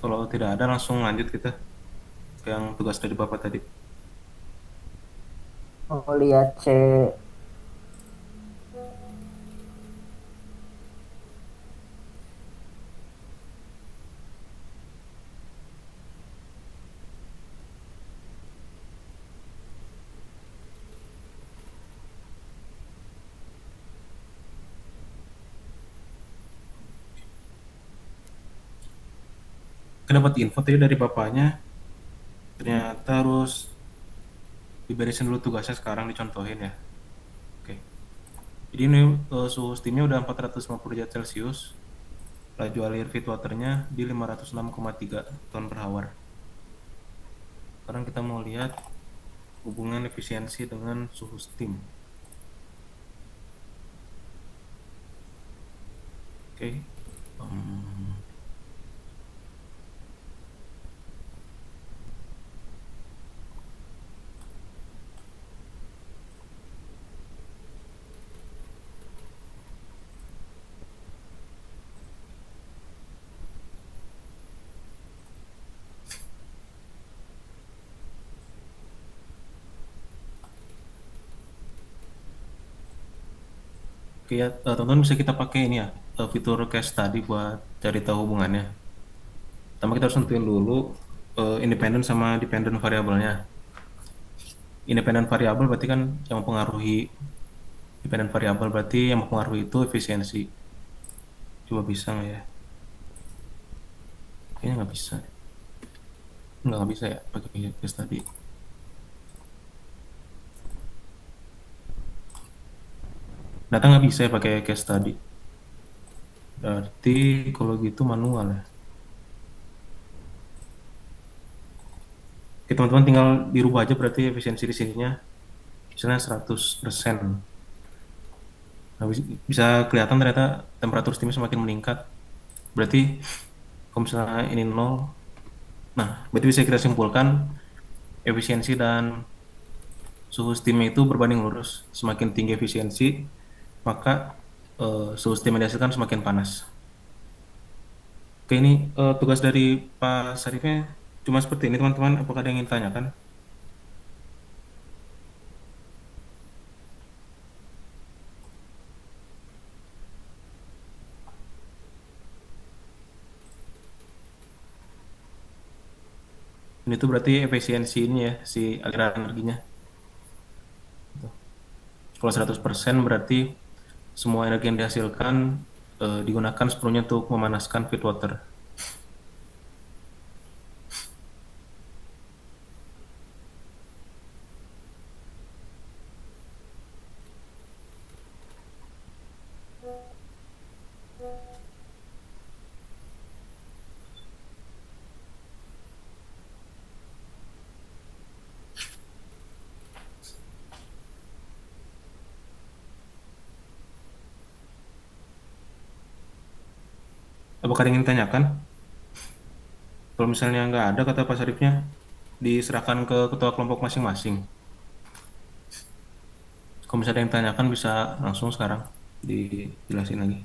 Kalau tidak ada langsung lanjut kita ke yang tugas dari Bapak tadi. Oh, lihat C. Kita dapat info tadi dari Bapaknya, ternyata harus diberesin dulu tugasnya sekarang dicontohin ya. Oke. Jadi ini suhu steamnya udah 450 derajat Celcius. Laju alir feed waternya di 506,3 ton per hour. Sekarang kita mau lihat hubungan efisiensi dengan suhu steam. Oke. Oke ya, teman-teman bisa kita pakai ini ya, fitur case study buat cari tahu hubungannya. Pertama kita harus tentuin dulu independent sama dependent variabelnya. Independent variabel berarti kan yang mempengaruhi, dependent variabel berarti yang mempengaruhi itu efisiensi. Coba bisa nggak ya? Kayaknya nggak bisa. Nggak bisa ya pakai case study. Data nggak bisa ya pakai case study. Berarti kalau gitu manual ya. Oke, teman-teman tinggal dirubah aja berarti efisiensi di sininya misalnya 100%. Nah, bisa kelihatan ternyata temperatur steamnya semakin meningkat. Berarti kalau misalnya ini 0, nah berarti bisa kita simpulkan efisiensi dan suhu steamnya itu berbanding lurus. Semakin tinggi efisiensi, maka suhu steam yang dihasilkan semakin panas. Oke, ini tugas dari Pak Sarifnya cuma seperti ini teman-teman. Apakah ada yang ingin tanyakan? Ini tuh berarti efisiensi ini ya, si aliran energinya. Kalau 100% berarti semua energi yang dihasilkan digunakan sepenuhnya untuk memanaskan feed water. Apakah ada yang ingin tanyakan? Kalau misalnya nggak ada kata Pak Sarifnya, diserahkan ke ketua kelompok masing-masing. Kalau misalnya ada yang tanyakan bisa langsung sekarang dijelasin lagi.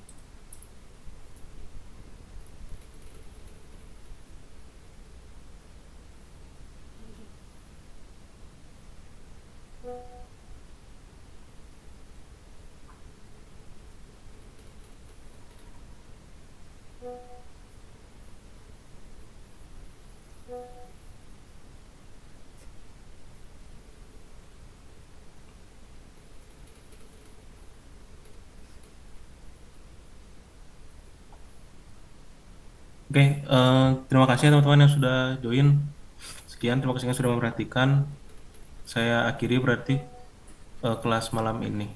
Oke, terima kasih ya teman-teman yang sudah join. Sekian, terima kasih yang sudah memperhatikan. Saya akhiri berarti kelas malam ini.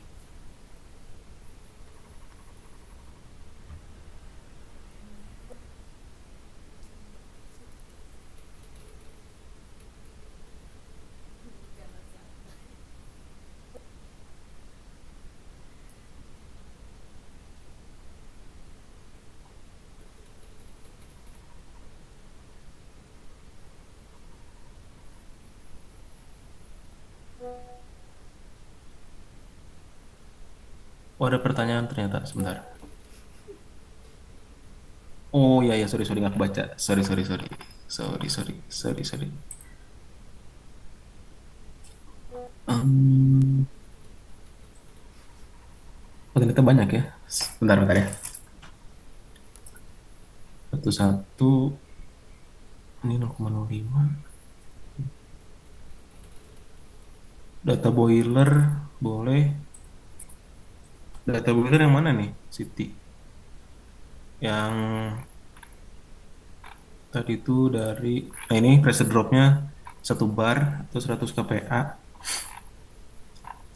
Oh, ada pertanyaan ternyata, sebentar. Oh iya ya, sorry nggak baca. Sorry. Um, oh, ternyata banyak ya. Bentar ya. Satu ini 0,05. Data boiler boleh. Data boiler yang mana nih, Siti? Yang tadi itu dari, nah ini pressure dropnya 1 bar atau 100 kPa.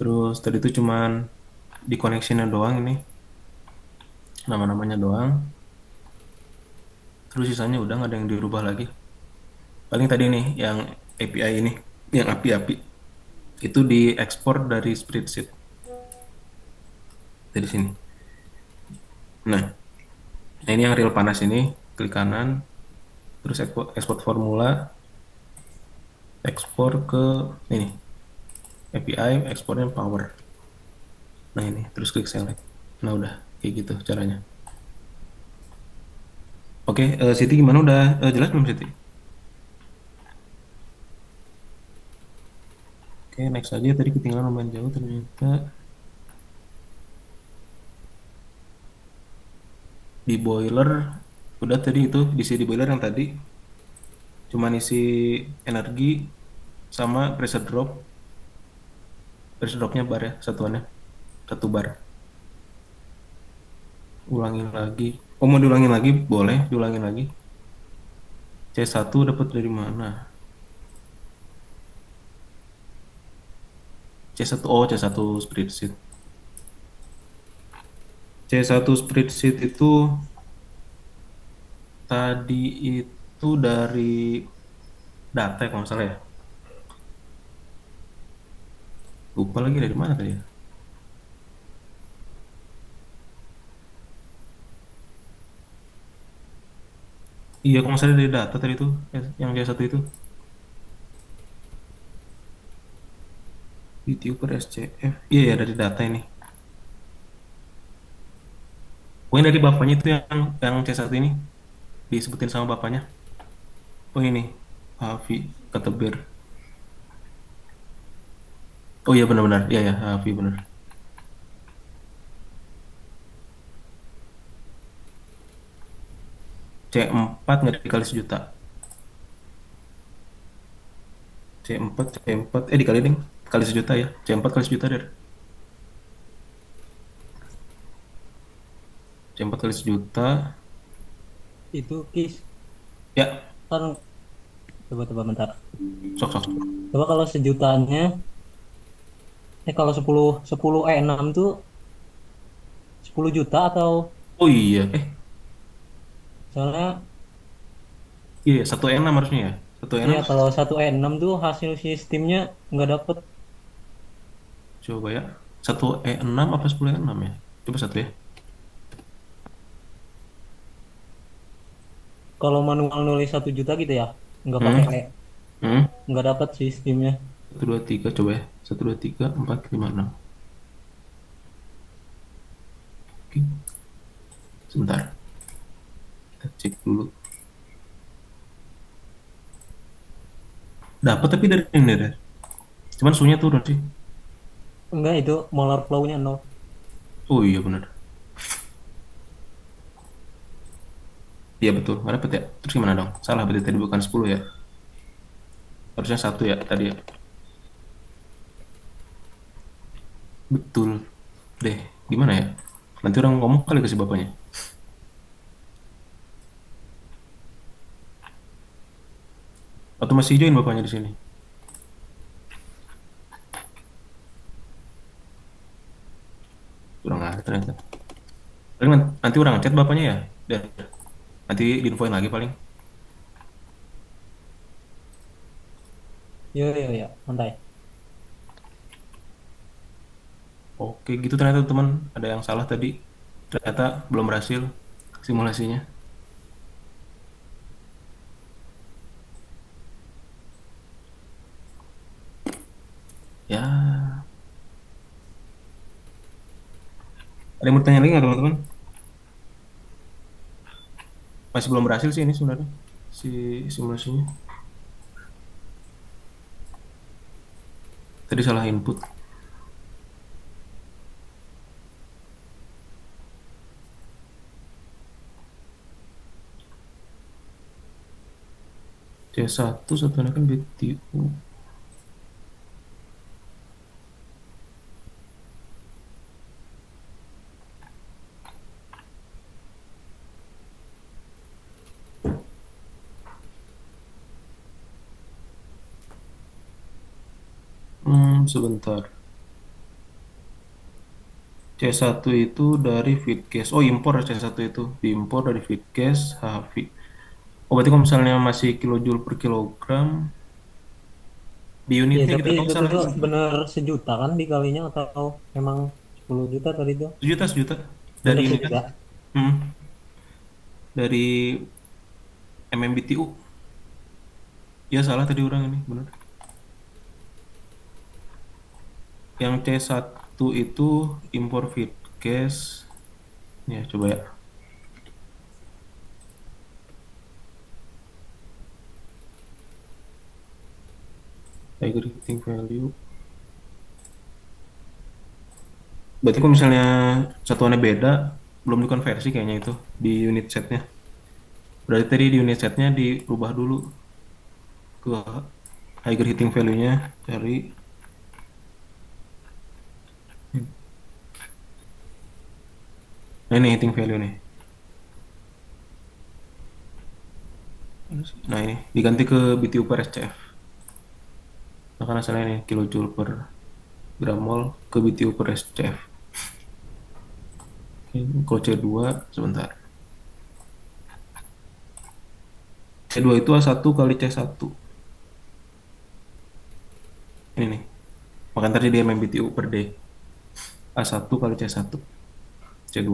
Terus tadi itu cuman di connectionnya doang ini, nama-namanya doang. Terus sisanya udah nggak ada yang dirubah lagi. Paling tadi nih yang API ini, yang api-api itu diekspor dari spreadsheet dari sini. Nah, ini yang real panas ini, klik kanan, terus ekspor formula, ekspor ke ini API, ekspornya power. Nah ini, terus klik select. Nah udah kayak gitu caranya. Oke, Siti gimana, udah jelas belum Siti? Oke, next aja, tadi ketinggalan lumayan jauh ternyata. Di boiler udah tadi itu diisi di boiler yang tadi cuman isi energi sama pressure dropnya bar ya, satuannya 1 bar. Ulangin lagi, oh mau diulangin lagi, boleh diulangin lagi. C1 dapat dari mana? C1, oh C1 spreadsheet. C1 spreadsheet itu tadi itu dari data ya, kalau nggak salah ya. Lupa lagi dari mana tadi ya. Iya, kalau nggak salah dari data tadi itu, yang C1 itu. BTU per SCF. Iya ya, dari data ini. Pokoknya dari bapaknya itu yang C1 ini disebutin sama bapaknya. Oh ini, Hafi kata Ber. Oh iya benar-benar, iya ya Hafi benar. C4 nggak dikali 1 juta. C4 dikali ding, kali 1 juta ya. C4 kali 1 juta der. C4 kali 1 juta. Itu Kis Ya, kan, coba bentar. sok. Coba kalau sejutanya, kalau 10 E6 tuh 10 juta atau, Oh iya, soalnya iya 1 enam harusnya ya. 1 enam. ya kalau 1 E6 tuh hasil sistemnya nggak dapet. Coba ya. 1 enam apa 10 enam ya? Coba satu ya. Kalau manual nulis 1 juta gitu ya, nggak Hmm. pakai E, Hmm. nggak dapet sistemnya. 1 2 3 coba ya. 1 2 3 4 5 6. Oke. Sebentar. Kita cek dulu. Dapat tapi dari ini der. Cuman suhunya turun sih. Enggak, itu molar flow-nya 0. Oh iya benar. Iya betul. Nggak dapat ya. Terus gimana dong? Salah berarti tadi bukan 10 ya. Harusnya 1 ya tadi ya. Betul deh. Gimana ya? Nanti orang ngomong kali ke si bapaknya. Atau masih join bapaknya di sini? Kurang ada ternyata. Paling nanti orang chat bapaknya ya. Dan nanti diinfoin lagi paling. Yo, santai. Oke gitu ternyata teman. Ada yang salah tadi. Ternyata belum berhasil simulasinya. Ya. Ada yang mau tanya lagi nggak teman-teman? Masih belum berhasil sih ini sebenarnya si simulasinya. Tadi salah input. C1 satunya kan BTU. Sebentar. C1 itu dari feedcase. Oh, impor C1 itu. Diimpor dari feedcase HV. Oh, berarti kalau misalnya masih kilojoule per kilogram di Iya, unitnya tapi gitu. Kalau itu misalnya tuh bener sejuta kan dikalinya atau emang 10 juta tadi tuh? sejuta dari Bener ini kan. sejuta. Hmm, dari MMBTU. Ya salah tadi orang ini, benar. Yang C1 itu impor feedcase. Ya, coba ya. Aggregating value. Berarti kalau misalnya satuannya beda, belum dikonversi kayaknya itu di unit setnya. Berarti tadi di unit setnya dirubah dulu ke higher hitting value-nya, cari. Nah, ini hitting value nih. Nah, ini diganti ke BTU per SCF. Nah, karena asalnya ini kilojoule per gram mol ke BTU per SCF. Kalau C2 sebentar. C2 itu A1 kali C1. Ini nih. Maka tadi dia MMBTU per D. A1 kali C1. C2.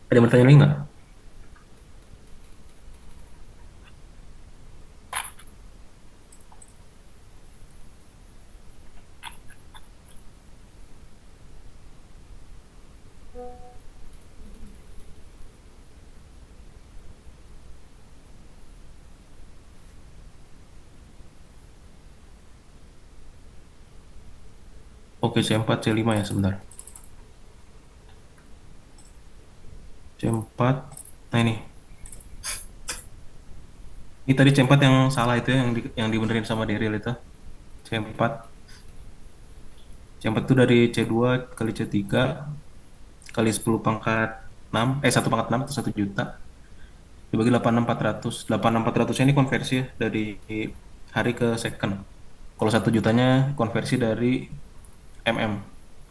Ada yang bertanya lagi nggak? Oke, C4, C5 ya sebentar. C4. Nah ini. Ini tadi C4 yang salah itu ya, yang dibenerin sama Daryl itu. C4. C4 itu dari C2 kali C3 kali 10 pangkat 6, 1 pangkat 6 atau 1 juta. Dibagi 86.400. 86.400 ini konversi ya dari hari ke second. Kalau 1 jutanya konversi dari mm.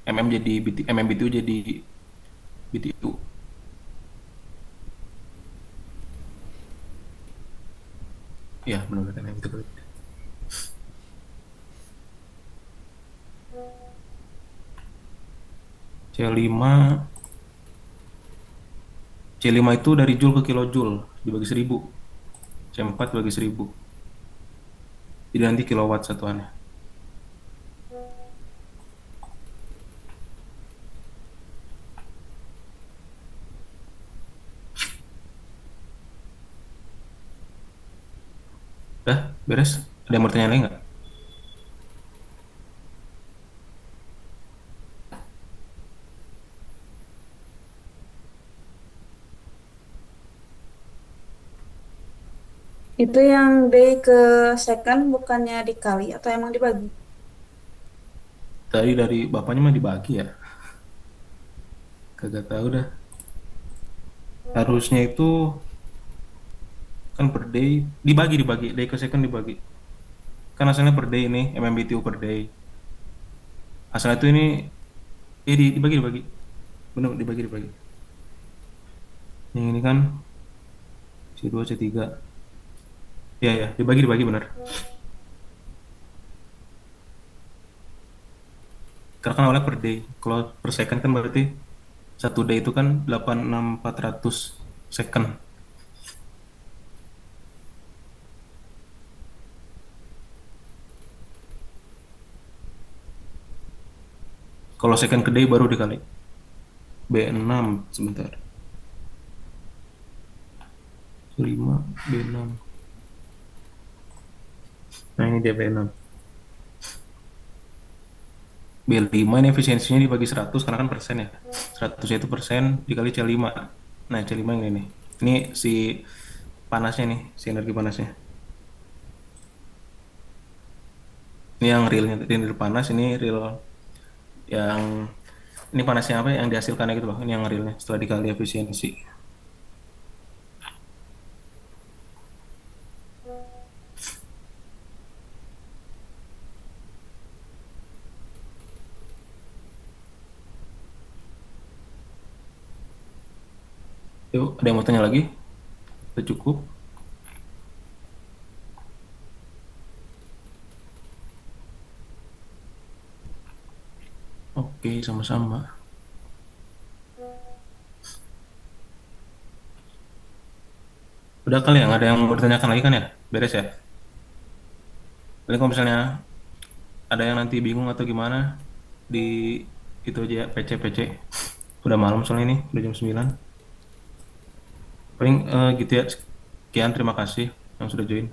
Mm jadi MMBTU jadi BTU. Ya, benar kan itu. C5 C5 itu dari joule ke kilojoule dibagi 1000. C4 bagi 1000. Jadi nanti kilowatt satuannya. Udah, beres? Ada yang mau tanya lagi nggak? Itu yang D ke second bukannya dikali atau emang dibagi? Tadi dari bapaknya mah dibagi ya. Kagak tahu dah. Harusnya itu kan per day dibagi day ke second dibagi. Kan asalnya per day ini MMBTU per day. Asal itu ini dibagi. Benar dibagi. Yang ini kan C2, C3. Ya, ya, dibagi benar. Karena kan awalnya per day. Kalau per second kan berarti satu day itu kan 86.400 second. Kalau second ke day baru dikali. B6 sebentar. 5 B6. Nah, ini dia B6. B5 ini efisiensinya dibagi 100 karena kan persen ya. 100 itu persen dikali C5. Nah, C5 yang ini nih. Ini si panasnya nih, si energi panasnya. Ini yang realnya, real panas, ini real yang ini panasnya apa yang dihasilkannya gitu loh. Ini yang realnya setelah dikali efisiensi. Yuk, ada yang mau tanya lagi? Udah cukup? Oke, sama-sama. Udah kali ya, nggak ada yang mau ditanyakan lagi kan ya? Beres ya? Paling kalau misalnya ada yang nanti bingung atau gimana, di itu aja ya, PC. Udah malam soalnya ini, udah jam 9. Paling gitu ya. Sekian, terima kasih yang sudah join.